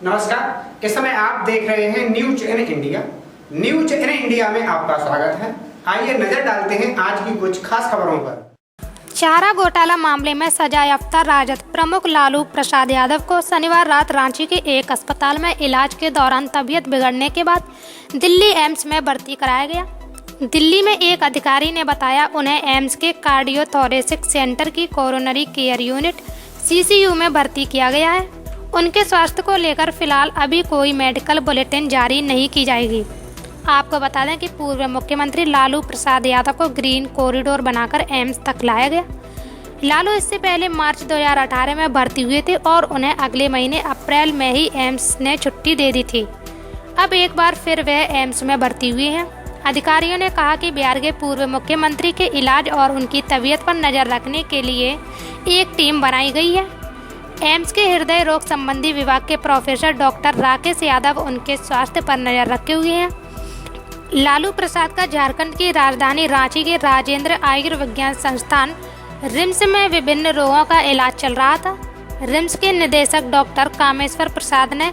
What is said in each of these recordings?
नमस्कार। इस समय आप देख रहे हैं news in India. News in India में आपका स्वागत है। आइए नजर डालते हैं आज की कुछ खास खबरों पर। चारा घोटाला मामले में सजायाफ्ता राजद प्रमुख लालू प्रसाद यादव को शनिवार रात रांची के एक अस्पताल में इलाज के दौरान तबीयत बिगड़ने के बाद दिल्ली एम्स में भर्ती कराया गया। दिल्ली में एक अधिकारी ने बताया उन्हें एम्स के कार्डियोथोरेसिक सेंटर की कोरोनरी केयर यूनिट CCU में भर्ती किया गया है। उनके स्वास्थ्य को लेकर फिलहाल अभी कोई मेडिकल बुलेटिन जारी नहीं की जाएगी। आपको बता दें कि पूर्व मुख्यमंत्री लालू प्रसाद यादव को ग्रीन कॉरिडोर बनाकर एम्स तक लाया गया। लालू इससे पहले मार्च 2018 में भर्ती हुए थे और उन्हें अगले महीने अप्रैल में ही एम्स ने छुट्टी दे दी थी। अब एक बार फिर वह एम्स में भर्ती हुए हैं। अधिकारियों ने कहा कि बिहार के पूर्व मुख्यमंत्री के इलाज और उनकी तबीयत पर नजर रखने के लिए एक टीम बनाई गई है। एम्स के हृदय रोग संबंधी विभाग के प्रोफेसर डॉक्टर राकेश यादव उनके स्वास्थ्य पर नजर रखे हुए हैं। लालू प्रसाद का झारखंड की राजधानी रांची के राजेंद्र आयुर्विज्ञान संस्थान रिम्स में विभिन्न रोगों का इलाज चल रहा था। रिम्स के निदेशक डॉक्टर कामेश्वर प्रसाद ने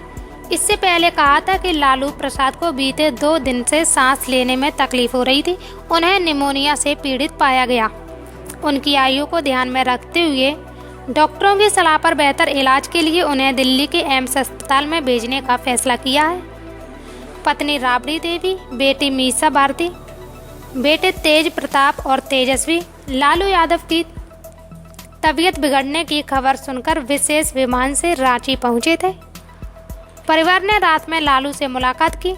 इससे पहले कहा था कि लालू प्रसाद को बीते 2 दिन से सांस लेने में तकलीफ हो रही थी। उन्हें निमोनिया से पीड़ित पाया गया। उनकी आयु को ध्यान में रखते हुए डॉक्टरों की सलाह पर बेहतर इलाज के लिए उन्हें दिल्ली के एम्स अस्पताल में भेजने का फैसला किया है। पत्नी राबड़ी देवी, बेटी मीसा भारती, बेटे तेज प्रताप और तेजस्वी लालू यादव की तबीयत बिगड़ने की खबर सुनकर विशेष विमान से रांची पहुंचे थे। परिवार ने रात में लालू से मुलाकात की।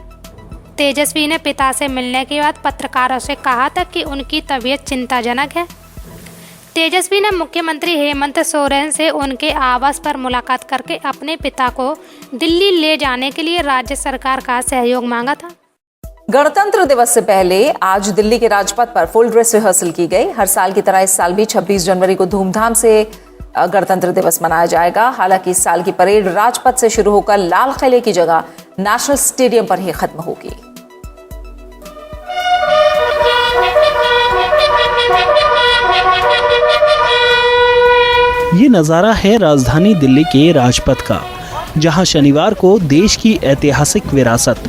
तेजस्वी ने पिता से मिलने के बाद पत्रकारों से कहा था कि उनकी तबीयत चिंताजनक है। तेजस्वी ने मुख्यमंत्री हेमंत सोरेन से उनके आवास पर मुलाकात करके अपने पिता को दिल्ली ले जाने के लिए राज्य सरकार का सहयोग मांगा था। गणतंत्र दिवस से पहले आज दिल्ली के राजपथ पर फुल ड्रेस रिहर्सल की गई। हर साल की तरह इस साल भी 26 जनवरी को धूमधाम से गणतंत्र दिवस मनाया जाएगा। हालांकि इस साल की परेड राजपथ से शुरू होकर लाल किले की जगह नेशनल स्टेडियम पर ही खत्म होगी। ये नज़ारा है राजधानी दिल्ली के राजपथ का, जहां शनिवार को देश की ऐतिहासिक विरासत,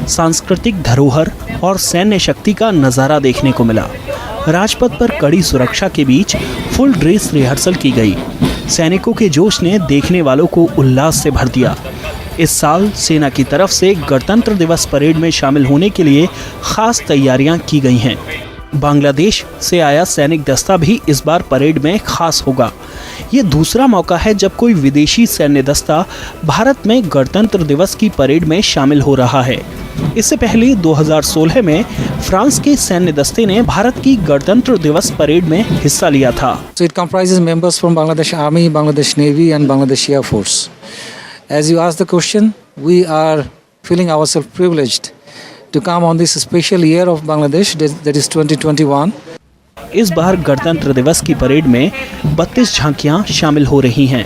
सांस्कृतिक धरोहर और सैन्य शक्ति का नज़ारा देखने को मिला। राजपथ पर कड़ी सुरक्षा के बीच फुल ड्रेस रिहर्सल की गई। सैनिकों के जोश ने देखने वालों को उल्लास से भर दिया। इस साल सेना की तरफ से गणतंत्र दिवस परेड में शामिल होने के लिए खास तैयारियां की गई हैं। बांग्लादेश से आया सैनिक दस्ता भी इस बार परेड में खास होगा। ये दूसरा मौका है जब कोई विदेशी सैन्य दस्ता भारत में गणतंत्र दिवस की परेड में शामिल हो रहा है। इससे पहले 2016 में फ्रांस के सैन्य दस्ते ने भारत की गणतंत्र दिवस परेड में हिस्सा लिया था। So it comprises members from Bangladesh Army, Bangladesh Navy and Bangladesh Air Force. As you asked the question, we are feeling ourselves privileged to come on this special year of Bangladesh, that is 2021. इस बार गणतंत्र दिवस की parade में 32 झांकियां शामिल हो रही हैं।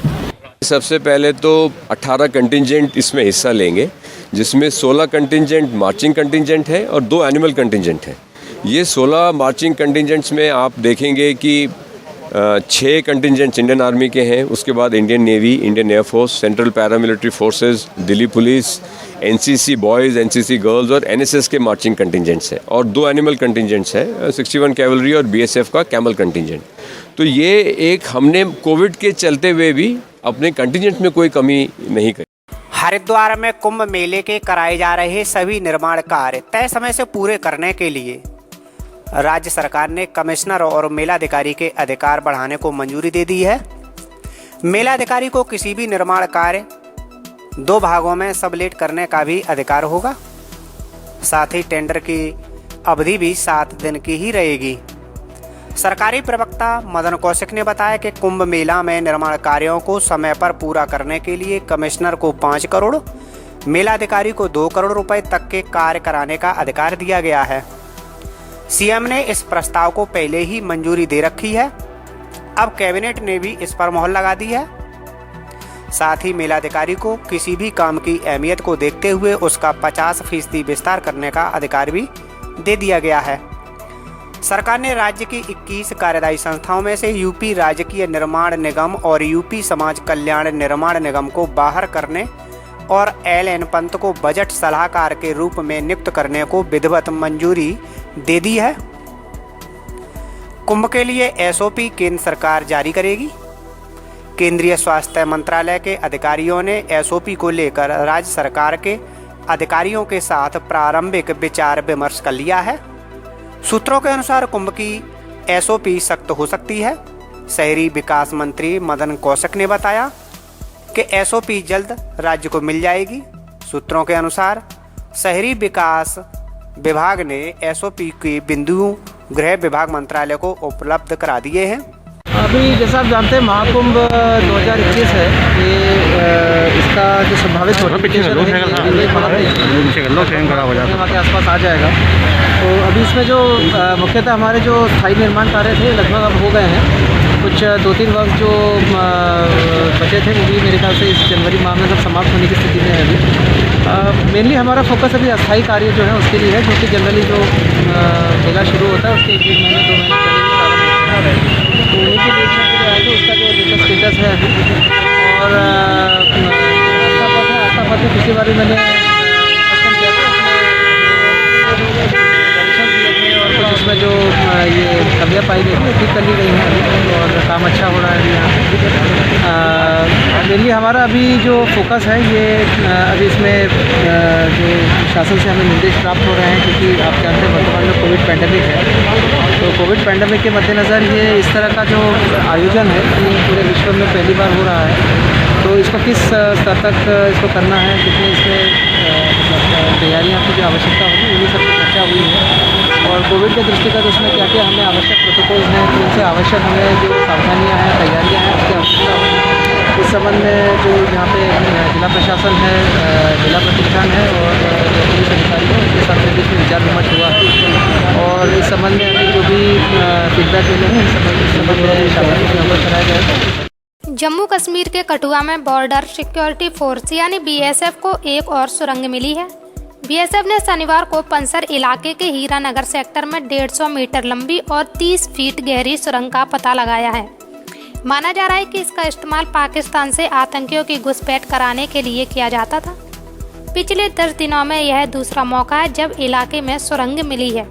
सबसे पहले तो 18 कंटिंजेंट इसमें हिस्सा लेंगे, जिसमें 16 कंटिंजेंट मार्चिंग कंटिंजेंट है और 2 एनिमल कंटिंजेंट है। ये 16 मार्चिंग कंटिंजेंट्स में आप देखेंगे कि 6 कंटिंजेंट्स इंडियन आर्मी के हैं, उसके बाद Indian navy, Indian air force, central paramilitary forces, Delhi police, NCC boys, NCC girls और NSS के मार्चिंग कंटिंजेंट्स हैं और 2 एनिमल कंटिंजेंट्स हैं, 61 कैवलरी और BSF का कैमल कंटिंजेंट। तो ये एक हमने कोविड के चलते हुए भी अपने कंटिंजेंट में कोई कमी नहीं करी। हरिद्वार में कुंभ मेले के कराए जा रहे सभी निर्माण कार्य तय समय से पूरे करने के लिए राज्य सरकार ने कमिश्नर और मेलाधिकारी के अधिकार बढ़ाने को मंजूरी दे दी है। मेलाधिकारी को किसी भी निर्माण कार्य 2 भागों में सबलेट करने का भी अधिकार होगा। साथ ही टेंडर की अवधि भी 7 दिन की ही रहेगी। सरकारी प्रवक्ता मदन कौशिक ने बताया कि कुंभ मेला में निर्माण कार्यों को समय पर पूरा करने के लिए कमिश्नर को 5 करोड़, मेलाधिकारी को 2 करोड़ रुपए तक के कार्य कराने का अधिकार दिया गया है। सीएम ने इस प्रस्ताव को पहले ही मंजूरी दे रखी है। अब कैबिनेट ने भी इस पर मोहर लगा दी है। साथ ही मेलाधिकारी को किसी भी काम की अहमियत को देखते हुए उसका 50% विस्तार करने का अधिकार भी दे दिया गया है। सरकार ने राज्य की 21 कार्यदायी संस्थाओं में से यूपी राजकीय निर्माण निगम और यूपी समाज कल्याण निर्माण निगम को बाहर करने और LN पंत को बजट सलाहकार के रूप में नियुक्त करने को विधिवत मंजूरी दे दी है। कुंभ के लिए SOP केंद्र सरकार जारी करेगी। केंद्रीय स्वास्थ्य मंत्रालय के अधिकारियों ने SOP को लेकर राज्य सरकार के अधिकारियों के साथ प्रारंभिक विचार विमर्श कर लिया है। सूत्रों के अनुसार कुंभ की SOP सख्त हो सकती है। शहरी विकास मंत्री मदन कौशिक ने बताया कि SOP जल्द राज्य को मिल जाएगी। सूत्रों के अनुसार शहरी विकास विभाग ने SOP के बिंदुओं गृह विभाग मंत्रालय को उपलब्ध करा दिए हैं। अभी जैसा आप जानते हैं महाकुंभ 2021 है, ये इसका जो संभावित वहाँ के आसपास आ जाएगा। तो अभी इसमें जो मुख्यतः हमारे जो स्थायी निर्माण कार्य थे लगभग अब हो गए हैं। कुछ 2-3 वर्ष जो बचे थे वो भी मेरे ख्याल से इस जनवरी माह में सब समाप्त होने की स्थिति में है। अभी मेनली हमारा फोकस अभी अस्थायी कार्य जो है उसके लिए है, क्योंकि जनरली जो मेला शुरू होता है उसके 1 महीने 2 महीने पहले भी प्रारंभ होता है। तो उन्हीं के निरीक्षण के लिए आएगा उसका जो लेटेस्ट स्टेटस है अभी। और आस्था पथ पिछली बार भी मैंने किया था, और कुछ उसमें जो ये कमियाँ पाई गई थी ठीक कर ली गई हैं अभी, और काम अच्छा हो रहा है अभी यहाँ। मेनली हमारा अभी जो फोकस है ये अभी इसमें जो शासन से हमें निर्देश प्राप्त हो रहे हैं, क्योंकि आप जानते हैं वर्तमान में कोविड पैंडेमिक है। तो कोविड पैंडेमिक के मद्देनज़र ये इस तरह का जो आयोजन है ये पूरे विश्व में पहली बार हो रहा है। तो इसको किस स्तर तक इसको करना है, कितने इसमें तैयारियाँ की जो आवश्यकता होगी उन्हीं सब पर चर्चा हुई है। और कोविड के दृष्टिगत उसमें क्या क्या हमें आवश्यक प्रोटोकॉल्स हैं, उनसे आवश्यक हमें जो सावधानियाँ हैं, तैयारियाँ हैं, उसकी आवश्यकता होगी। इस संबंध में जो यहाँ पे जिला प्रशासन है, जिला प्रतिष्ठान है और पुलिस अधिकारी हैं, उनके साथ में विचार विमर्श हुआ है। और इस संबंध में हमें जो भी फीडबैक मिले हैं इस संबंध में शासन को अवगत कराया जाएगा। जम्मू कश्मीर के कठुआ में बॉर्डर सिक्योरिटी फोर्स यानी BSF को एक और सुरंग मिली है। BSF ने शनिवार को पंसर इलाके के हीरानगर सेक्टर में 150 मीटर लंबी और 30 फीट गहरी सुरंग का पता लगाया है। माना जा रहा है कि इसका इस्तेमाल पाकिस्तान से आतंकियों की घुसपैठ कराने के लिए किया जाता था। पिछले 10 दिनों में यह दूसरा मौका है जब इलाके में सुरंग मिली है।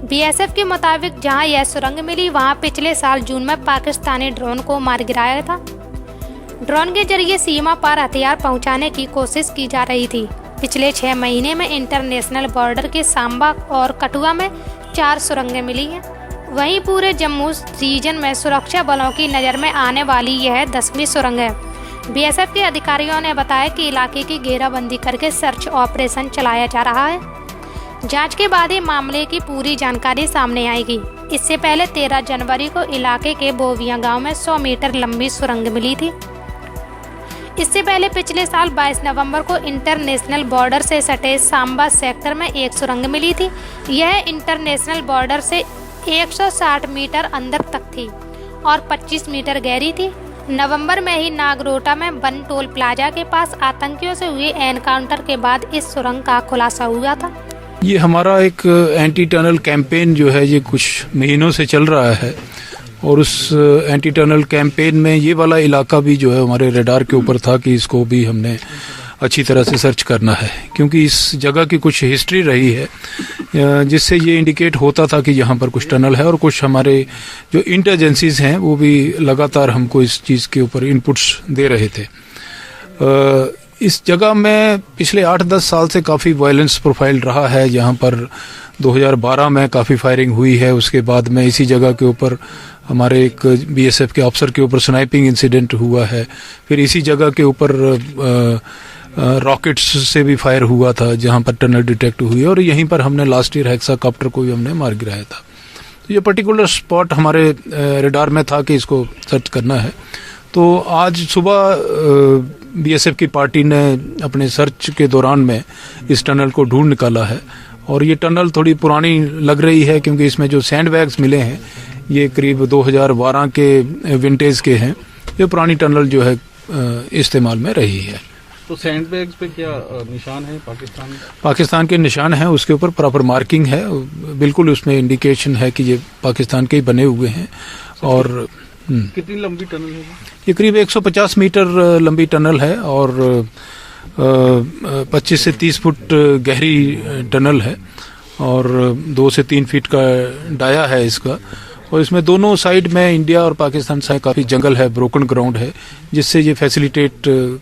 BSF के मुताबिक जहां यह सुरंग मिली वहां पिछले साल जून में पाकिस्तानी ड्रोन को मार गिराया था। ड्रोन के जरिए सीमा पार हथियार पहुंचाने की कोशिश की जा रही थी। पिछले 6 महीने में इंटरनेशनल बॉर्डर के सांबा और कठुआ में 4 सुरंगें मिली हैं। वहीं पूरे जम्मू रीजन में सुरक्षा बलों की नज़र में आने वाली यह 10वीं सुरंग है। BSF के अधिकारियों ने बताया कि इलाके की घेराबंदी करके सर्च ऑपरेशन चलाया जा रहा है। जांच के बाद ही मामले की पूरी जानकारी सामने आएगी। इससे पहले 13 जनवरी को इलाके के बोविया गांव में 100 मीटर लंबी सुरंग मिली थी। इससे पहले पिछले साल 22 नवंबर को इंटरनेशनल बॉर्डर से सटे सांबा सेक्टर में एक सुरंग मिली थी। यह इंटरनेशनल बॉर्डर से 160 मीटर अंदर तक थी और 25 मीटर गहरी थी। नवंबर में ही नागरोटा में बन टोल प्लाजा के पास आतंकियों से हुए एनकाउंटर के बाद इस सुरंग का खुलासा हुआ था। ये हमारा एक एंटी टनल कैंपेन जो है ये कुछ महीनों से चल रहा है, और उस एंटी टनल कैंपेन में ये वाला इलाका भी जो है हमारे रडार के ऊपर था कि इसको भी हमने अच्छी तरह से सर्च करना है, क्योंकि इस जगह की कुछ हिस्ट्री रही है जिससे ये इंडिकेट होता था कि यहाँ पर कुछ टनल है। और कुछ हमारे जो इंटेलिजेंसीज हैं वो भी लगातार हमको इस चीज़ के ऊपर इनपुट्स दे रहे थे। इस जगह में पिछले 8-10 साल से काफ़ी वायलेंस प्रोफाइल रहा है। यहाँ पर 2012 में काफ़ी फायरिंग हुई है। उसके बाद में इसी जगह के ऊपर हमारे एक BSF के अफसर के ऊपर स्नाइपिंग इंसिडेंट हुआ है। फिर इसी जगह के ऊपर रॉकेट्स से भी फायर हुआ था जहाँ पर टनल डिटेक्ट हुई, और यहीं पर हमने लास्ट ईयर हेक्साकॉप्टर को भी हमने मार गिराया था। तो ये पर्टिकुलर स्पॉट हमारे रडार में था कि इसको सर्च करना है। तो आज सुबह BSF की पार्टी ने अपने सर्च के दौरान में इस टनल को ढूंढ निकाला है, और ये टनल थोड़ी पुरानी लग रही है क्योंकि इसमें जो सैंड बैग्स मिले हैं ये करीब 2012 के विंटेज के हैं। ये पुरानी टनल जो है इस्तेमाल में रही है। तो सैंडबैग्स पे क्या निशान है पाकिस्तान के निशान हैं, उसके ऊपर प्रॉपर मार्किंग है, बिल्कुल उसमें इंडिकेशन है कि ये पाकिस्तान के ही बने हुए हैं। और कितनी लंबी टनल है? ये करीब 150 मीटर लंबी टनल है, और 25 से 30 फुट गहरी टनल है और 2 से 3 फीट का डाया है इसका। और इसमें दोनों साइड में इंडिया और पाकिस्तान से काफ़ी जंगल है, ब्रोकन ग्राउंड है, जिससे ये फैसिलिटेट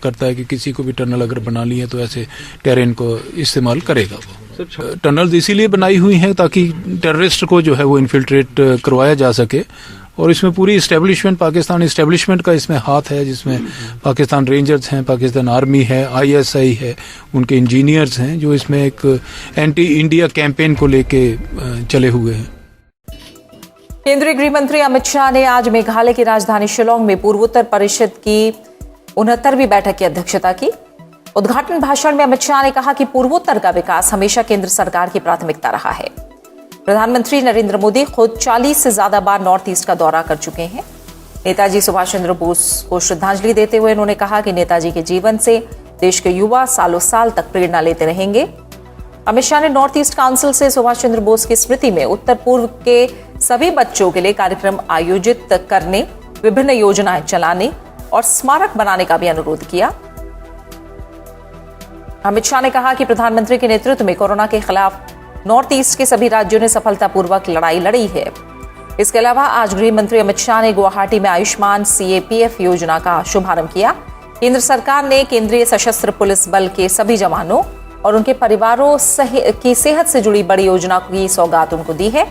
करता है कि किसी को भी टनल अगर बना ली है तो ऐसे टेरेन को इस्तेमाल करेगा वो। टनल इसीलिए बनाई हुई है ताकि टेररिस्ट को जो है वो इन्फिल्ट्रेट करवाया जा सके। और इसमें पूरी इस्टेब्लिशमेंट, पाकिस्तान इस्टेब्लिशमेंट का इसमें हाथ है, जिसमें पाकिस्तान रेंजर्स हैं, पाकिस्तान आर्मी है, ISI है, उनके इंजीनियर्स हैं जो इसमें एक एंटी इंडिया कैंपेन को लेके चले हुए हैं। केंद्रीय गृह मंत्री अमित शाह ने आज मेघालय की राजधानी शिलोंग में पूर्वोत्तर परिषद की 69वीं बैठक की अध्यक्षता की। उद्घाटन भाषण में अमित शाह ने कहा कि पूर्वोत्तर का विकास हमेशा केंद्र सरकार की प्राथमिकता रहा है। प्रधानमंत्री नरेंद्र मोदी खुद 40 से ज्यादा बार नॉर्थ ईस्ट का दौरा कर चुके हैं। नेताजी सुभाष चंद्र बोस को श्रद्धांजलि देते हुए उन्होंने कहा कि नेताजी के जीवन से देश के युवा सालों साल तक प्रेरणा लेते रहेंगे। अमित शाह ने नॉर्थ ईस्ट काउंसिल से सुभाष चंद्र बोस की स्मृति में उत्तर पूर्व के सभी बच्चों के लिए कार्यक्रम आयोजित करने, विभिन्न योजनाएं चलाने और स्मारक बनाने का भी अनुरोध किया। अमित शाह ने कहा कि प्रधानमंत्री के नेतृत्व में कोरोना के खिलाफ नॉर्थ ईस्ट के सभी राज्यों ने सफलतापूर्वक लड़ाई लड़ी है। इसके अलावा आज गृह मंत्री अमित शाह ने गुवाहाटी में आयुष्मान CAPF योजना का शुभारंभ किया। केंद्र सरकार ने केंद्रीय सशस्त्र पुलिस बल के सभी जवानों और उनके परिवारों की सेहत से जुड़ी बड़ी योजना की सौगात उनको दी है।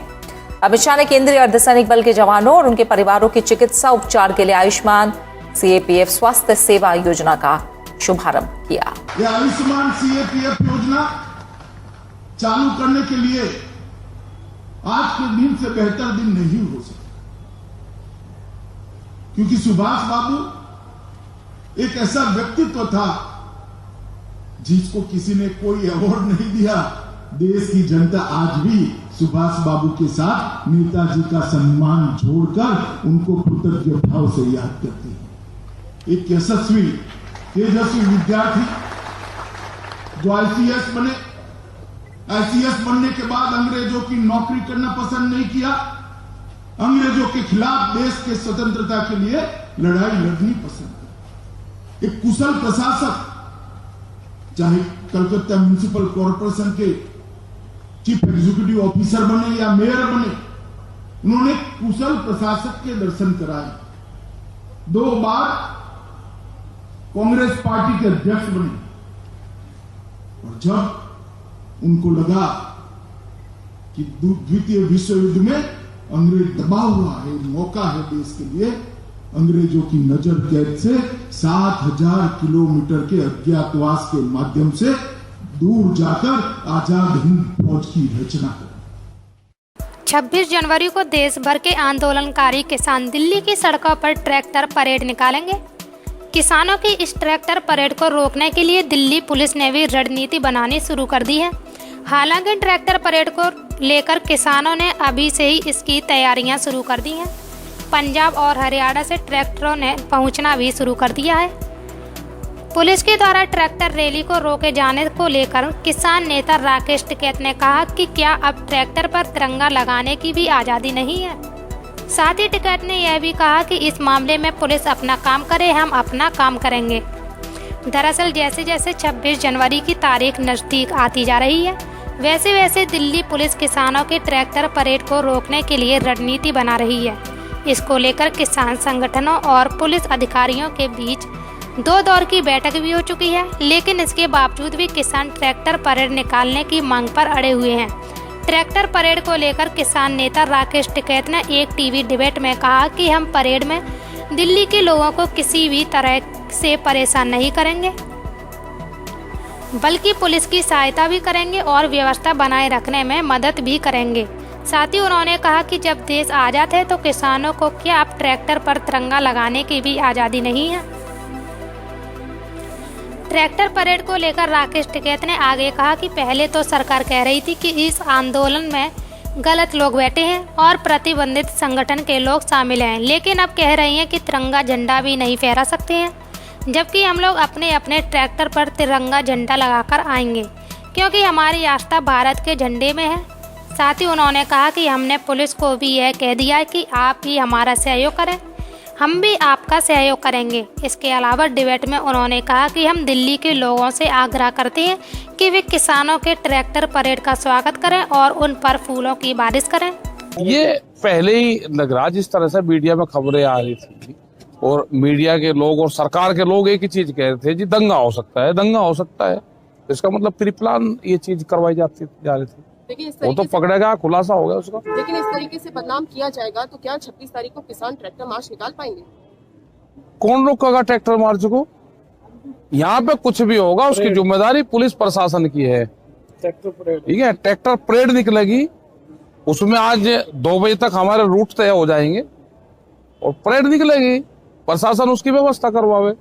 अमित शाह ने केंद्रीय अर्धसैनिक बल के जवानों और उनके परिवारों के चिकित्सा उपचार के लिए आयुष्मान CAPF स्वास्थ्य सेवा योजना का शुभारंभ किया। यह आयुष्मान CAPF योजना चालू करने के लिए आज के दिन से बेहतर दिन नहीं हो सकता, क्योंकि सुभाष बाबू एक ऐसा व्यक्तित्व था जिसको किसी ने कोई अवार्ड नहीं दिया। देश की जनता आज भी सुभाष बाबू के साथ नेताजी का सम्मान जोड़कर उनको कृतज्ञ भाव से याद करती है। एक यशस्वी तेजस्वी विद्यार्थी जो ICS बने, ICS बनने के बाद अंग्रेजों की नौकरी करना पसंद नहीं किया, अंग्रेजों के खिलाफ देश के स्वतंत्रता के लिए लड़ाई लड़नी पसंद की। एक कुशल प्रशासक, चाहे कलकत्ता म्युनिसिपल कॉर्पोरेशन के चीफ एग्जीक्यूटिव ऑफिसर बने या मेयर बने, उन्होंने कुशल प्रशासक के दर्शन कराए। 2 बार कांग्रेस पार्टी के अध्यक्ष बने और जब उनको लगा कि द्वितीय विश्व युद्ध में अंग्रेज दबा हुआ है, मौका है देश के लिए, अंग्रेजों की नजर कैद से 7000 किलोमीटर के अज्ञातवास के माध्यम से दूर जाकर आजाद हिंद फौज की रचना कर। 26 जनवरी को देश भर के आंदोलनकारी किसान दिल्ली की सड़कों पर ट्रैक्टर परेड निकालेंगे। किसानों की इस ट्रैक्टर परेड को रोकने के लिए दिल्ली पुलिस ने भी रणनीति बनानी शुरू कर दी है। हालांकि ट्रैक्टर परेड को लेकर किसानों ने अभी से ही इसकी तैयारियां शुरू कर दी हैं। पंजाब और हरियाणा से ट्रैक्टरों ने पहुंचना भी शुरू कर दिया है। पुलिस के द्वारा ट्रैक्टर रैली को रोके जाने को लेकर किसान नेता राकेश टिकैत ने कहा कि क्या अब ट्रैक्टर पर तिरंगा लगाने की भी आज़ादी नहीं है। साथ ही टिकैत ने यह भी कहा कि इस मामले में पुलिस अपना काम करे, हम अपना काम करेंगे। दरअसल जैसे जैसे 26 जनवरी की तारीख नज़दीक आती जा रही है, वैसे वैसे दिल्ली पुलिस किसानों के ट्रैक्टर परेड को रोकने के लिए रणनीति बना रही है। इसको लेकर किसान संगठनों और पुलिस अधिकारियों के बीच 2 दौर की बैठक भी हो चुकी है, लेकिन इसके बावजूद भी किसान ट्रैक्टर परेड निकालने की मांग पर अड़े हुए हैं। ट्रैक्टर परेड को लेकर किसान नेता राकेश टिकैत ने एक टीवी डिबेट में कहा कि हम परेड में दिल्ली के लोगों को किसी भी तरह से परेशान नहीं करेंगे, बल्कि पुलिस की सहायता भी करेंगे और व्यवस्था बनाए रखने में मदद भी करेंगे। साथ ही उन्होंने कहा कि जब देश आज़ाद है तो किसानों को क्या अब ट्रैक्टर पर तिरंगा लगाने की भी आज़ादी नहीं है। ट्रैक्टर परेड को लेकर राकेश टिकैत ने आगे कहा कि पहले तो सरकार कह रही थी कि इस आंदोलन में गलत लोग बैठे हैं और प्रतिबंधित संगठन के लोग शामिल हैं, लेकिन अब कह रही हैं कि तिरंगा झंडा भी नहीं फहरा सकते हैं, जबकि हम लोग अपने अपने ट्रैक्टर पर तिरंगा झंडा लगाकर आएंगे, क्योंकि हमारी आस्था भारत के झंडे में है। साथ ही उन्होंने कहा कि हमने पुलिस को भी यह कह दिया है कि आप ही हमारा सहयोग करें। हम भी आपका सहयोग करेंगे। इसके अलावा डिबेट में उन्होंने कहा कि हम दिल्ली के लोगों से आग्रह करते हैं कि वे किसानों के ट्रैक्टर परेड का स्वागत करें और उन पर फूलों की बारिश करें। ये पहले ही लग रहा, जिस तरह से मीडिया में खबरें आ रही थी और मीडिया के लोग और सरकार के लोग एक ही चीज कह रहे थे जी दंगा हो सकता है, दंगा हो सकता है। इसका मतलब प्री प्लान ये चीज करवाई जा रही थी। वो तो पकड़ेगा, खुलासा हो गया उसका। लेकिन इस तरीके से बदनाम किया जाएगा तो क्या 26 तारीख को किसान ट्रैक्टर मार्च निकाल पाएंगे? कौन रोकेगा ट्रैक्टर मार्च को? यहाँ पे कुछ भी होगा उसकी जिम्मेदारी पुलिस प्रशासन की है। ठीक है, ट्रैक्टर परेड निकलेगी, उसमें आज 2 बजे तक हमारे रूट तय हो जाएंगे और परेड निकलेगी, प्रशासन उसकी व्यवस्था करवावे।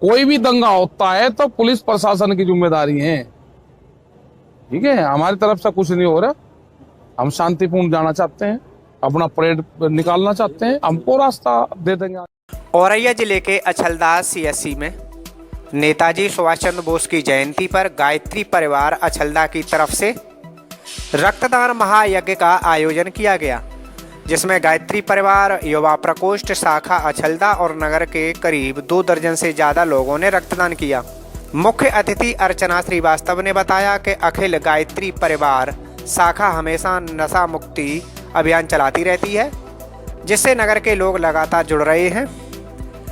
कोई भी दंगा होता है तो पुलिस प्रशासन की जिम्मेदारी है। ठीक है, हमारी तरफ से कुछ नहीं हो रहा। हम शांतिपूर्ण जाना चाहते हैं, अपना परेड निकालना चाहते हैं, हमको रास्ता दे देंगे। औरैया जिले के अछलदास सीएससी में नेताजी सुभाष चंद्र बोस की जयंती पर गायत्री परिवार अछलदा की तरफ से रक्तदान महायज्ञ का आयोजन किया गया, जिसमें गायत्री परिवार, युवा प्रकोष्ठ शाखा अछलदा और नगर के करीब 2 दर्जन से ज़्यादा लोगों ने रक्तदान किया। मुख्य अतिथि अर्चना श्रीवास्तव ने बताया कि अखिल गायत्री परिवार शाखा हमेशा नशा मुक्ति अभियान चलाती रहती है, जिससे नगर के लोग लगातार जुड़ रहे हैं।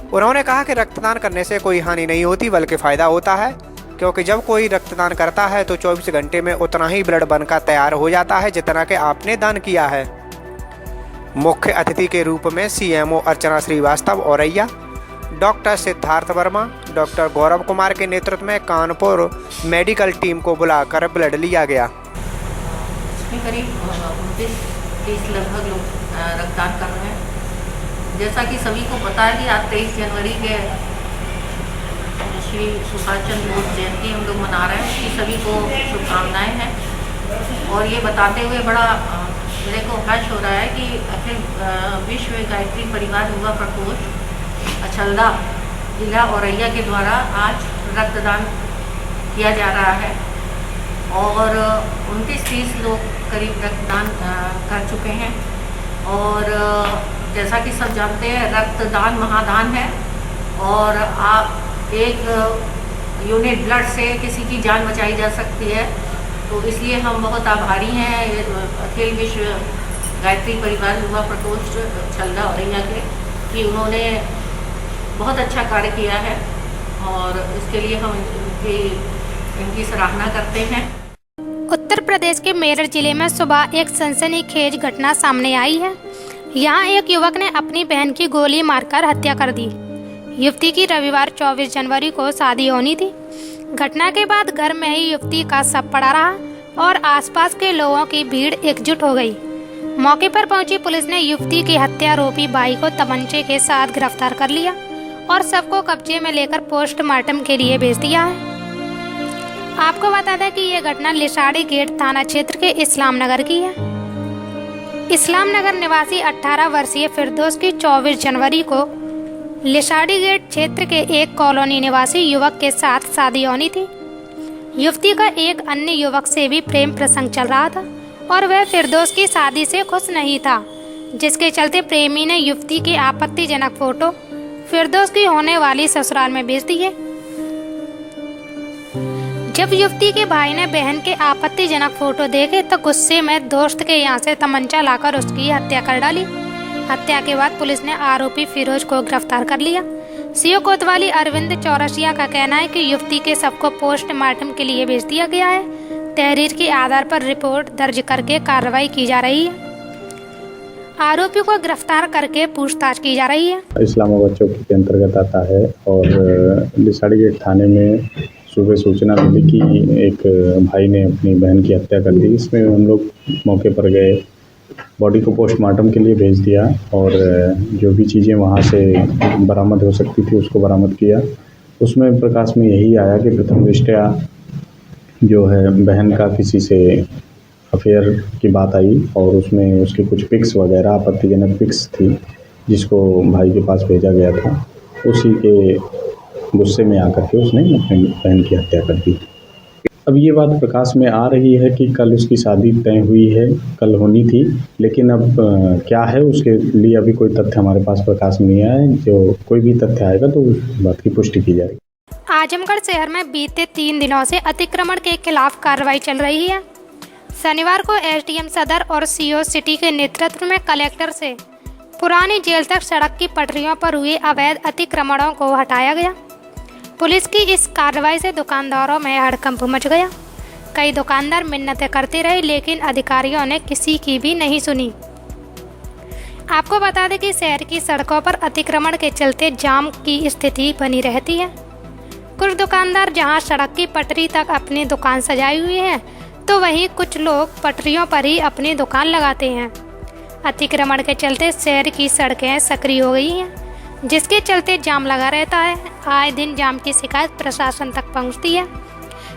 उन्होंने कहा कि रक्तदान करने से कोई हानि नहीं होती बल्कि फ़ायदा होता है, क्योंकि जब कोई रक्तदान करता है तो 24 घंटे में उतना ही ब्लड बनकर तैयार हो जाता है जितना कि आपने दान किया है। मुख्य अतिथि के रूप में सीएमओ अर्चना श्रीवास्तव औरैया, डॉक्टर सिद्धार्थ वर्मा, डॉक्टर गौरव कुमार के नेतृत्व में कानपुर मेडिकल टीम को बुलाकर ब्लड लिया गया। इसमें करीब 29-30 लगभग लोग रक्तदान कर रहे हैं। जैसा कि सभी को पता है कि आज 23 जनवरी के श्री सुभाष चंद्र बोस जयंती हम लोग मना रहे हैं, उसकी सभी को शुभकामनाएं हैं। और ये बताते हुए बड़ा मेरे को हर्ष हो रहा है कि अखिल विश्व गायत्री परिवार युवा प्रकोष्ठ अछलदा जिला औरैया के द्वारा आज रक्तदान किया जा रहा है और 29-30 लोग करीब रक्तदान कर चुके हैं। और जैसा कि सब जानते हैं, रक्तदान महादान है और आप एक यूनिट ब्लड से किसी की जान बचाई जा सकती है। तो इसलिए हम बहुत आभारी हैं अखिल विश्व गायत्री परिवार युवा प्रकोष्ठ अछलदा औरैया के, कि उन्होंने बहुत अच्छा कार्य किया है और इसके लिए हम इनकी सराहना करते हैं। उत्तर प्रदेश के मेरठ जिले में सुबह एक सनसनीखेज घटना सामने आई है। यहाँ एक युवक ने अपनी बहन की गोली मारकर हत्या कर दी। युवती की रविवार 24 जनवरी को शादी होनी थी। घटना के बाद घर में ही युवती का शव पड़ा रहा और आसपास के लोगों की भीड़ एकजुट हो गई। मौके पर पहुंची पुलिस ने युवती की हत्यारोपी भाई को तमंचे के साथ गिरफ्तार कर लिया और शव को कब्जे में लेकर पोस्टमार्टम के लिए भेज दिया है। आपको बता दें कि ये घटना लिसाड़ी गेट थाना क्षेत्र के इस्लाम नगर की है। इस्लाम नगर निवासी 18 वर्षीय फिरदौस की 24 जनवरी को लिसाड़ी गेट क्षेत्र के एक कॉलोनी निवासी युवक के साथ शादी होनी थी। युवती का एक अन्य युवक से भी प्रेम प्रसंग चल रहा था और वह फिरदौस की शादी से खुश नहीं था, जिसके चलते प्रेमी ने युवती की आपत्तिजनक फोटो फिरदौस की होने वाली ससुराल में भेज दी है। जब युवती के भाई ने बहन के आपत्तिजनक फोटो देखे तो गुस्से में दोस्त के यहाँ से तमंचा लाकर उसकी हत्या कर डाली। हत्या के बाद पुलिस ने आरोपी फिरोज को गिरफ्तार कर लिया। सीओ कोतवाली अरविंद चौरसिया का कहना है कि युवती के शव को पोस्टमार्टम के लिए भेज दिया गया है। तहरीर के आधार पर रिपोर्ट दर्ज करके कार्रवाई की जा रही है। आरोपी को गिरफ्तार करके पूछताछ की जा रही है। इस्लामाबाद चौकी के अंतर्गत आता है और लिसाड़ी गेट थाने में सुबह सूचना मिली कि एक भाई ने अपनी बहन की हत्या कर दी। इसमें हम लोग मौके पर गए, बॉडी को पोस्टमार्टम के लिए भेज दिया और जो भी चीज़ें वहाँ से बरामद हो सकती थी उसको बरामद किया। उसमें प्रकाश में यही आया कि प्रथम दृष्टया जो है बहन का किसी से अफेयर की बात आई और उसमें उसकी कुछ पिक्स वगैरह आपत्तिजनक पिक्स थी जिसको भाई के पास भेजा गया था। उसी के गुस्से में आकर के उसने अपनी बहन की हत्या कर दी। अब ये बात प्रकाश में आ रही है कि कल उसकी शादी तय हुई है, कल होनी थी, लेकिन अब क्या है उसके लिए अभी कोई तथ्य हमारे पास प्रकाश में नहीं आया है। जो कोई भी तथ्य आएगा तो उस बात की पुष्टि की जाएगी। आजमगढ़ शहर में बीते 3 दिनों से अतिक्रमण के खिलाफ कार्रवाई चल रही है। शनिवार को एसडीएम सदर और सीओ सिटी के नेतृत्व में कलेक्टर से पुरानी जेल तक सड़क की पटरियों पर हुए अवैध अतिक्रमणों को हटाया गया। पुलिस की इस कार्रवाई से दुकानदारों में हड़कंप मच गया। कई दुकानदार मिन्नतें करते रहे, लेकिन अधिकारियों ने किसी की भी नहीं सुनी। आपको बता दें कि शहर की सड़कों पर अतिक्रमण के चलते जाम की स्थिति बनी रहती है। कुछ दुकानदार जहां सड़क की पटरी तक अपनी दुकान सजाई हुई है, तो वहीं कुछ लोग पटरियों पर ही अपनी दुकान लगाते हैं। अतिक्रमण के चलते शहर की सड़कें सक्रिय हो गई हैं, जिसके चलते जाम लगा रहता है। आए दिन जाम की शिकायत प्रशासन तक पहुंचती है,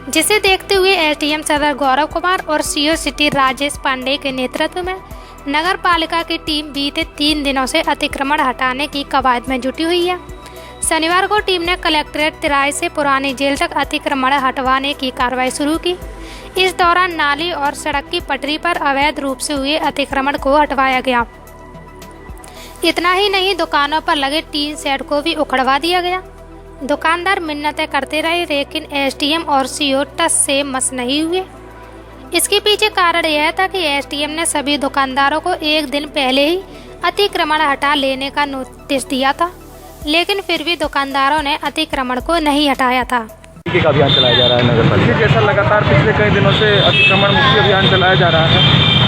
जिसे देखते हुए एसडीएम सदर गौरव कुमार और सीओ सिटी राजेश पांडे के नेतृत्व में नगर पालिका की टीम बीते 3 दिनों से अतिक्रमण हटाने की कवायद में जुटी हुई है। शनिवार को टीम ने कलेक्ट्रेट तिराई से पुरानी जेल तक अतिक्रमण हटवाने की कार्रवाई शुरू की। इस दौरान नाली और सड़क की पटरी पर अवैध रूप से हुए अतिक्रमण को हटवाया गया। इतना ही नहीं, दुकानों पर लगे टीन शेड को भी उखड़वा दिया गया। दुकानदार मिन्नतें करते रहे, लेकिन एसडीएम और सीओ टस से मस नहीं हुए। इसके पीछे कारण यह था कि एसडीएम ने सभी दुकानदारों को 1 दिन पहले ही अतिक्रमण हटा लेने का नोटिस दिया था, लेकिन फिर भी दुकानदारों ने अतिक्रमण को नहीं हटाया था। का अभियान चलाया जा रहा है नगर पालिका जैसा लगातार पिछले कई दिनों से अतिक्रमण मुक्ति अभियान चलाया जा रहा है।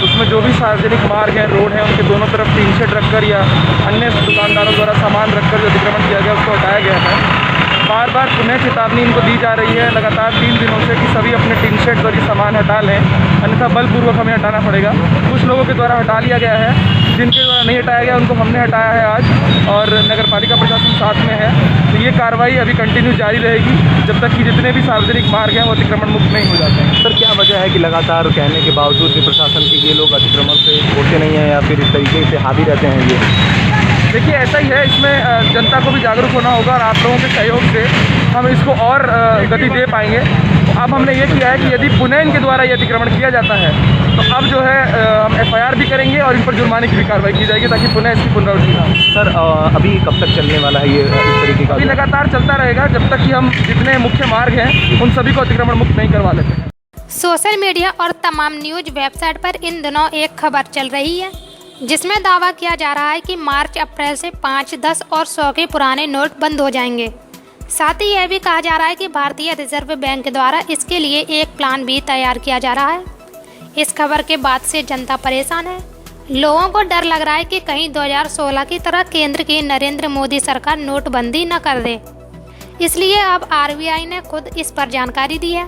उसमें जो भी सार्वजनिक मार्ग हैं, रोड हैं, उनके दोनों तरफ टीन शेड रखकर या अन्य दुकानदारों द्वारा सामान रखकर जो अतिक्रमण किया गया उसको हटाया गया है। बार बार पुनः चेतावनी इनको दी जा रही है लगातार 3 दिनों से कि सभी अपने टीन शेड और ये सामान हटा लें, अन्यथा बलपूर्वक हमें हटाना पड़ेगा। कुछ लोगों के द्वारा हटा लिया गया है, जिनके द्वारा नहीं हटाया गया उनको हमने हटाया है आज, और नगर पालिका प्रशासन साथ में है। तो ये कार्रवाई अभी कंटिन्यू जारी रहेगी जब तक कि जितने भी सार्वजनिक मार्ग हैं वो अतिक्रमण मुक्त नहीं हो जाते हैं। सर, क्या वजह है कि लगातार कहने के बावजूद भी प्रशासन की ये लोग अतिक्रमण से छोड़ते नहीं हैं या फिर इस तरीके से हावी रहते हैं? ये देखिए, ऐसा ही है, इसमें जनता को भी जागरूक होना होगा और आप लोगों के सहयोग से हम इसको और गति दे पाएंगे। तो अब हमने ये किया है कि यदि पुनः इनके द्वारा ये अतिक्रमण किया जाता है तो अब जो है हम एफआईआर भी करेंगे और इन पर जुर्माने की भी कार्रवाई की जाएगी ताकि पुनः इसकी पुनरावृत्ति ना हो। सर, अभी कब तक चलने वाला है ये इस तरीके का? अभी लगातार चलता रहेगा जब तक कि हम जितने मुख्य मार्ग हैं उन सभी को अतिक्रमण मुक्त नहीं करवा लेते हैं। सोशल मीडिया और तमाम न्यूज वेबसाइट पर इन दिनों एक खबर चल रही है, जिसमें दावा किया जा रहा है कि मार्च अप्रैल से 5, 10 और 100 के पुराने नोट बंद हो जाएंगे। साथ ही यह भी कहा जा रहा है कि भारतीय रिजर्व बैंक द्वारा इसके लिए एक प्लान भी तैयार किया जा रहा है। इस खबर के बाद से जनता परेशान है। लोगों को डर लग रहा है कि कहीं 2016 की तरह केंद्र की नरेंद्र मोदी सरकार नोटबंदी न कर दे। इसलिए अब आरबीआई ने खुद इस पर जानकारी दी है।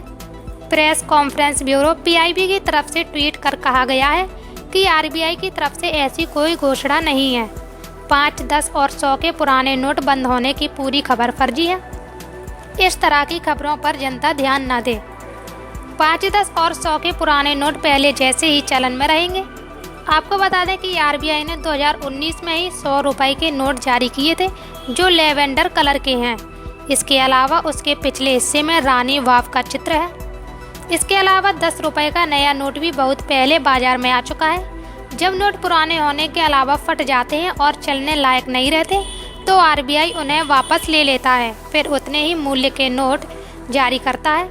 प्रेस कॉन्फ्रेंस ब्यूरो पीआईबी की तरफ से ट्वीट कर कहा गया है कि आरबीआई की तरफ से ऐसी कोई घोषणा नहीं है। 5, 10 और 100 के पुराने नोट बंद होने की पूरी खबर फर्जी है। इस तरह की खबरों पर जनता ध्यान न दे। 5, 10 और 100 के पुराने नोट पहले जैसे ही चलन में रहेंगे। आपको बता दें कि आरबीआई ने 2019 में ही 100 रुपये के नोट जारी किए थे, जो लेवेंडर कलर के हैं। इसके अलावा उसके पिछले हिस्से में रानी वाव का चित्र है। इसके अलावा 10 रुपये का नया नोट भी बहुत पहले बाजार में आ चुका है। जब नोट पुराने होने के अलावा फट जाते हैं और चलने लायक नहीं रहते, तो आरबीआई उन्हें वापस ले लेता है, फिर उतने ही मूल्य के नोट जारी करता है।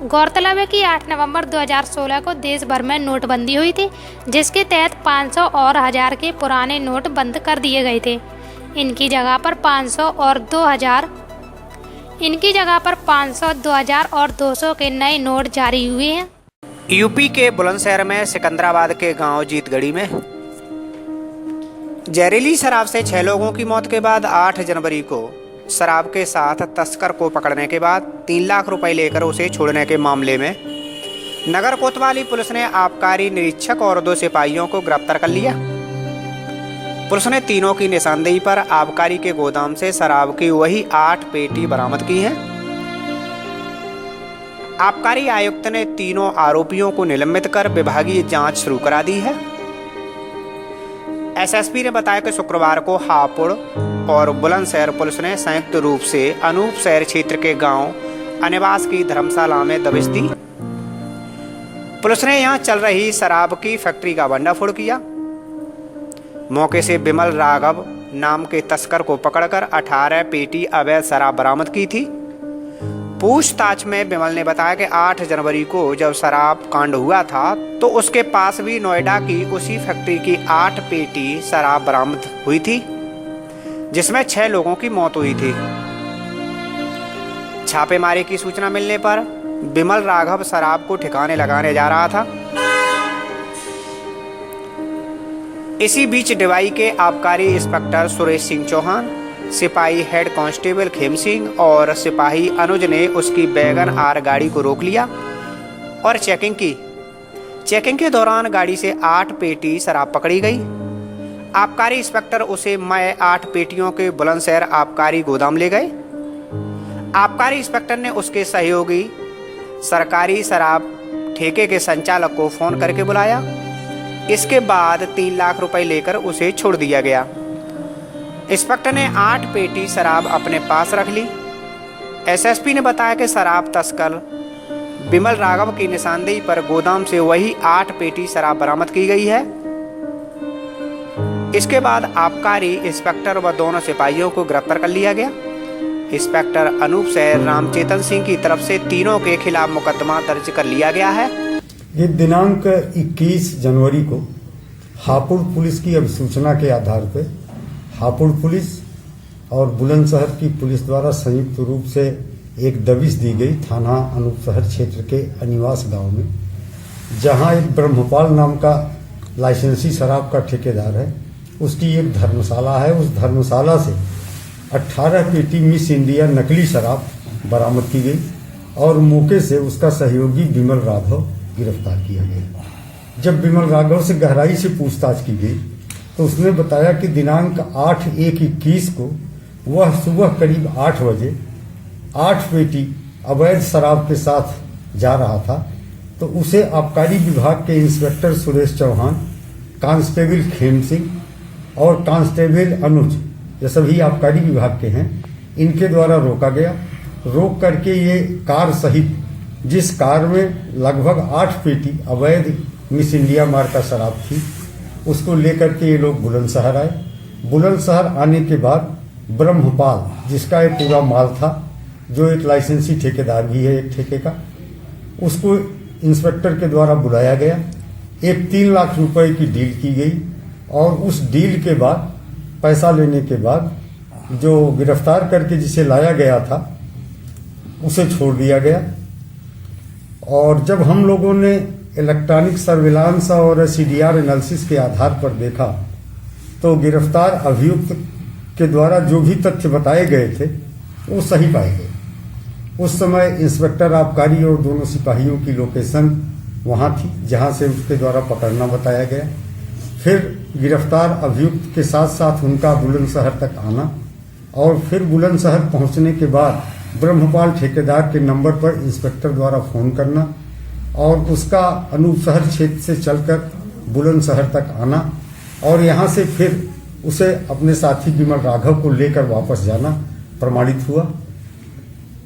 गौरतलब है कि 8 नवंबर 2016 को देश भर में नोटबंदी हुई थी, जिसके तहत 500 और 1000 के पुराने नोट बंद कर दिए गए थे। इनकी जगह पर 500, 2000 और 200 के नए नोट जारी हुए हैं। यूपी के बुलंदशहर में सिकंदराबाद के गांव जीतगढ़ी में जहरीली शराब से 6 लोगों की मौत के बाद 8 जनवरी को शराब के साथ तस्कर को पकड़ने के बाद 3 लाख रुपए लेकर उसे छोड़ने के मामले में नगर कोतवाली पुलिस ने आबकारी निरीक्षक और 2 सिपाहियों को गिरफ्तार कर लिया। पुलिस ने तीनों की निशानदेही पर आबकारी के गोदाम से शराब की वही 8 पेटी बरामद की हैं। आबकारी आयुक्त ने तीनों आरोपियों को निलंबित कर विभागीय जांच शुरू करा दी है। एसएसपी ने बताया कि शुक्रवार को हापुड़ और बुलंदशहर पुलिस ने संयुक्त रूप से अनूप शहर क्षेत्र के गांव अनिवास की धर्मशाला में दबिश दी। पुलिस ने यहां चल रही शराब की फैक्ट्री का भंडाफोड़ किया। मौके से बिमल राघव नाम के तस्कर को पकड़कर 18 पेटी अवैध शराब बरामद की थी। पूछताछ में बिमल ने बताया कि 8 जनवरी को जब शराब कांड हुआ था तो उसके पास भी नोएडा की उसी फैक्ट्री की 8 पेटी शराब बरामद हुई थी, जिसमें 6 लोगों की मौत हुई थी। छापेमारी की सूचना मिलने पर बिमल राघव शराब को ठिकाने लगाने जा रहा था। इसी बीच डिवाई के आबकारी इंस्पेक्टर सुरेश सिंह चौहान, सिपाही हेड कांस्टेबल खेम सिंह और सिपाही अनुज ने उसकी बैगन आर गाड़ी को रोक लिया और चेकिंग की। चेकिंग के दौरान गाड़ी से 8 पेटी शराब पकड़ी गई। आबकारी इंस्पेक्टर उसे मय 8 पेटियों के बुलंदशहर आबकारी गोदाम ले गए। आबकारी इंस्पेक्टर ने उसके सहयोगी सरकारी शराब ठेके के संचालक को फोन करके बुलाया। इसके बाद 3 लाख रुपए लेकर उसे छोड़ दिया गया। इंस्पेक्टर ने 8 पेटी शराब अपने पास रख ली। एसएसपी ने बताया कि शराब तस्कर बिमल राघव की निशानदेही पर गोदाम से वही 8 पेटी शराब बरामद की गई है। इसके बाद आबकारी इंस्पेक्टर व दोनों सिपाहियों को गिरफ्तार कर लिया गया। इंस्पेक्टर अनूप सैर रामचेतन सिंह की तरफ से तीनों के खिलाफ मुकदमा दर्ज कर लिया गया है। ये दिनांक 21 जनवरी को हापुड़ पुलिस की अभिसूचना के आधार पर हापुड़ पुलिस और बुलंदशहर की पुलिस द्वारा संयुक्त रूप से एक दबिश दी गई थाना अनूपशहर क्षेत्र के अनिवास गांव में, जहां एक ब्रह्मपाल नाम का लाइसेंसी शराब का ठेकेदार है, उसकी एक धर्मशाला है। उस धर्मशाला से 18 पेटी मिस इंडिया नकली शराब बरामद की गई और मौके से उसका सहयोगी बिमल राघव गिरफ्तार किया गया। जब बिमल राघव से गहराई से पूछताछ की गई तो उसने बताया कि दिनांक 8/1/21 को वह सुबह करीब 8 बजे 8 पेटी अवैध शराब के साथ जा रहा था, तो उसे आबकारी विभाग के इंस्पेक्टर सुरेश चौहान, कांस्टेबल खेम सिंह और कांस्टेबल अनुज, ये सभी आबकारी विभाग के हैं, इनके द्वारा रोका गया। रोक करके ये कार सहित जिस कार में लगभग 8 पेटी अवैध मिस इंडिया मार का शराब थी, उसको लेकर के ये लोग बुलंदशहर आए। बुलंदशहर आने के बाद ब्रह्मपाल, जिसका ये पूरा माल था, जो एक लाइसेंसी ठेकेदार भी है एक ठेके का, उसको इंस्पेक्टर के द्वारा बुलाया गया। एक 3 लाख रुपए की डील की गई और उस डील के बाद पैसा लेने के बाद जो गिरफ्तार करके जिसे लाया गया था उसे छोड़ दिया गया। और जब हम लोगों ने इलेक्ट्रॉनिक सर्विलांस और सीडीआर एनालिसिस के आधार पर देखा तो गिरफ्तार अभियुक्त के द्वारा जो भी तथ्य बताए गए थे वो सही पाए गए। उस समय इंस्पेक्टर आबकारी और दोनों सिपाहियों की लोकेशन वहां थी जहां से उसके द्वारा पकड़ना बताया गया। फिर गिरफ्तार अभियुक्त के साथ साथ उनका बुलंदशहर तक आना और फिर बुलंदशहर पहुंचने के बाद ब्रह्मपाल ठेकेदार के नंबर पर इंस्पेक्टर द्वारा फोन करना और उसका अनूपशहर क्षेत्र से चलकर बुलंदशहर तक आना और यहां से फिर उसे अपने साथी बिमल राघव को लेकर वापस जाना प्रमाणित हुआ।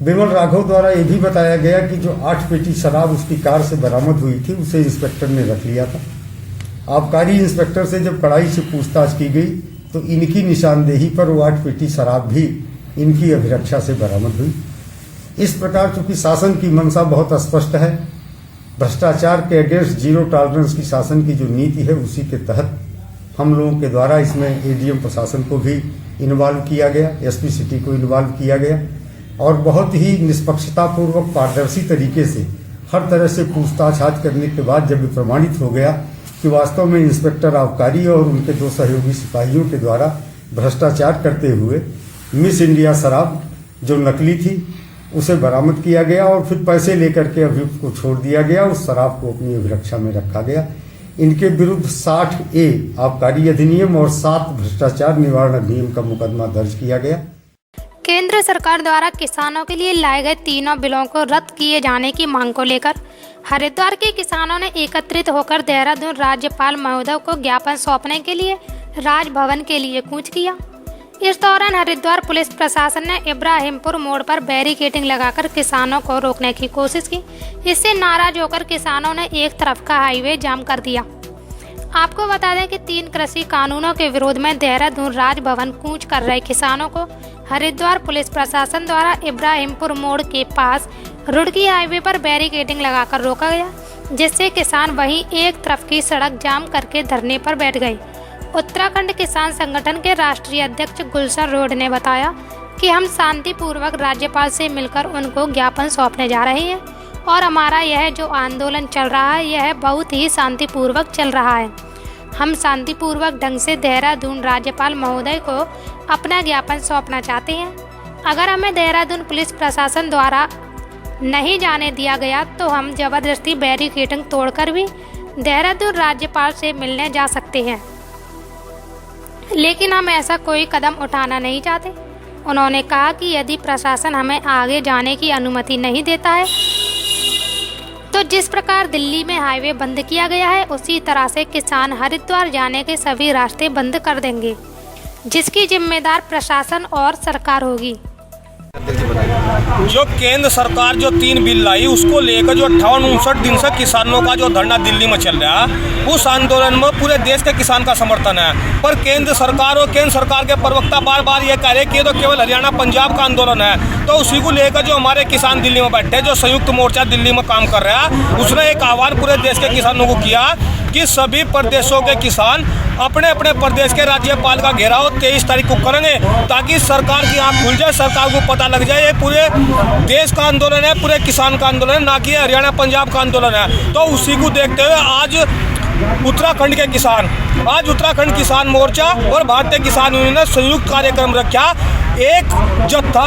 बिमल राघव द्वारा यह भी बताया गया कि जो 8 पेटी शराब उसकी कार से बरामद हुई थी उसे इंस्पेक्टर ने रख लिया था। आबकारी इंस्पेक्टर से जब कड़ाई से पूछताछ की गई तो इनकी निशानदेही पर वो 8 पेटी शराब भी इनकी अभिरक्षा से बरामद हुई। इस प्रकार चूंकि शासन की मंशा बहुत स्पष्ट है, भ्रष्टाचार के अगेंस्ट जीरो टॉलरेंस की शासन की जो नीति है उसी के तहत हम लोगों के द्वारा इसमें एडीएम प्रशासन को भी इन्वॉल्व किया गया, एसपी सिटी को इन्वॉल्व किया गया और बहुत ही निष्पक्षतापूर्वक पारदर्शी तरीके से हर तरह से पूछताछ आज करने के बाद जब प्रमाणित हो गया कि वास्तव में इंस्पेक्टर आबकारी और उनके 2 सहयोगी सिपाहियों के द्वारा भ्रष्टाचार करते हुए मिस इंडिया शराब जो नकली थी उसे बरामद किया गया और फिर पैसे लेकर के अभियुक्त को छोड़ दिया गया। उस शराब को अपनी अभिरक्षा में रखा गया। इनके विरुद्ध 60A आबकारी अधिनियम और 7 भ्रष्टाचार निवारण अधिनियम का मुकदमा दर्ज किया गया। केंद्र सरकार द्वारा किसानों के लिए लाए गए तीनों बिलों को रद्द किए जाने की मांग को लेकर हरिद्वार के किसानों ने एकत्रित होकर देहरादून राज्यपाल महोदय को ज्ञापन सौंपने के लिए राजभवन के लिए कूच किया। इस दौरान हरिद्वार पुलिस प्रशासन ने इब्राहिमपुर मोड़ पर बैरिकेडिंग लगाकर किसानों को रोकने की कोशिश की। इससे नाराज होकर किसानों ने एक तरफ का हाईवे जाम कर दिया। आपको बता दें कि 3 कृषि कानूनों के विरोध में देहरादून राजभवन कूच कर रहे किसानों को हरिद्वार पुलिस प्रशासन द्वारा इब्राहिमपुर मोड़ के पास रुड़की हाईवे पर बैरिकेडिंग लगाकर रोका गया, जिससे किसान वहीं एक तरफ की सड़क जाम करके धरने पर बैठ गए। उत्तराखंड किसान संगठन के राष्ट्रीय अध्यक्ष गुलशन रोड ने बताया कि हम शांतिपूर्वक राज्यपाल से मिलकर उनको ज्ञापन सौंपने जा रहे हैं और हमारा यह जो आंदोलन चल रहा है यह बहुत ही शांतिपूर्वक चल रहा है। हम शांतिपूर्वक ढंग से देहरादून राज्यपाल महोदय को अपना ज्ञापन सौंपना चाहते हैं। अगर हमें देहरादून पुलिस प्रशासन द्वारा नहीं जाने दिया गया तो हम जबरदस्ती बैरिकेडिंग तोड़कर भी देहरादून राज्यपाल से मिलने जा सकते हैं, लेकिन हम ऐसा कोई कदम उठाना नहीं चाहते। उन्होंने कहा कि यदि प्रशासन हमें आगे जाने की अनुमति नहीं देता है तो जिस प्रकार दिल्ली में हाईवे बंद किया गया है उसी तरह से किसान हरिद्वार जाने के सभी रास्ते बंद कर देंगे, जिसकी जिम्मेदार प्रशासन और सरकार होगी। जो केंद्र सरकार जो 3 बिल लाई उसको लेकर जो 58-59 दिन से किसानों का जो धरना दिल्ली में चल रहा है, उस आंदोलन में पूरे देश के किसान का समर्थन है। पर केंद्र सरकार और केंद्र सरकार के प्रवक्ता बार बार ये कह रहे कि ये तो केवल हरियाणा पंजाब का आंदोलन है। तो उसी को लेकर जो हमारे किसान दिल्ली में बैठे, जो संयुक्त मोर्चा दिल्ली में काम कर रहा है, उसने एक आह्वान पूरे देश के किसानों को किया कि सभी प्रदेशों के किसान अपने अपने प्रदेश के राज्यपाल का घेराव 23 तारीख को करेंगे, ताकि सरकार की आंख खुल जाए, सरकार को पता लग जाए ये पूरे देश का आंदोलन है, पूरे किसान का आंदोलन है, ना कि हरियाणा पंजाब का आंदोलन है। तो उसी को देखते हुए आज उत्तराखंड किसान मोर्चा और भारतीय किसान यूनियन ने संयुक्त कार्यक्रम रखा। एक जत्था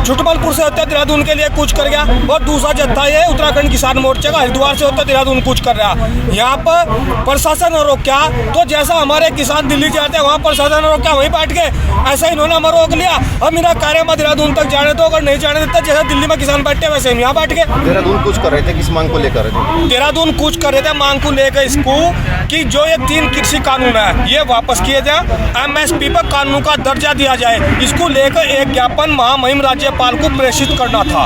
छुटमलपुर से होते देहरादून के लिए कूच कर गया और दूसरा जत्था ये उत्तराखंड किसान मोर्चा का हरिद्वार से होते देहरादून कूच कर रहा। यहाँ पर प्रशासन ने रोका, तो जैसा हमारे किसान दिल्ली जाते हैं वहाँ प्रशासन ने रोका, वहीं बैठ के ऐसा इन्होंने हमें रोक लिया। हम इन्हें कार्य में देहरादून तक जाने दो, अगर नहीं जाने देते जैसे दिल्ली में किसान बैठे वैसे हम यहाँ बैठ के देहरादून कूच कर रहे थे। किस मांग को लेकर? देहरादून कूच कर रहे थे मांग को लेकर इसको कि जो ये 3 कृषि कानून है ये वापस किए जाए, MSP पर कानून का दर्जा दिया जाए। इसको लेकर एक ज्ञापन महामहिम राज्यपाल को प्रेषित करना था।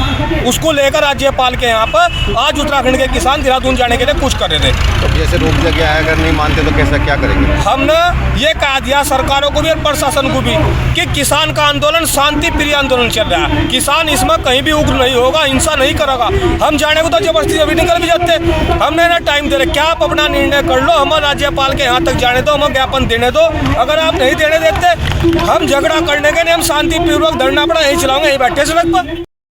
उसको लेकर राज्यपाल के यहाँ पर आज उत्तराखंड के किसान देहरादून जाने के लिए कूच कर रहे थे। तो जैसे रोक दिया गया है, अगर नहीं मानते तो कैसा क्या करेंगे? हमने ये कह दिया सरकारों को भी और प्रशासन को भी कि किसान का आंदोलन शांति प्रिय आंदोलन चल रहा है। किसान इसमें कहीं भी उग्र नहीं होगा, हिंसा नहीं करेगा। हम जाने को तो जबरदस्ती अभी निकल भी जाते। हमने ना टाइम दे रहे, क्या आप अपना निर्णय कर लो, हमें राज्यपाल के यहाँ तक जाने दो, हमें ज्ञापन देने दो। अगर आप नहीं देने देते हम झगड़ा करने के लिए हम शांतिपूर्वक धरना पड़ा यही चलाओगे, यही बैठे सड़क पर।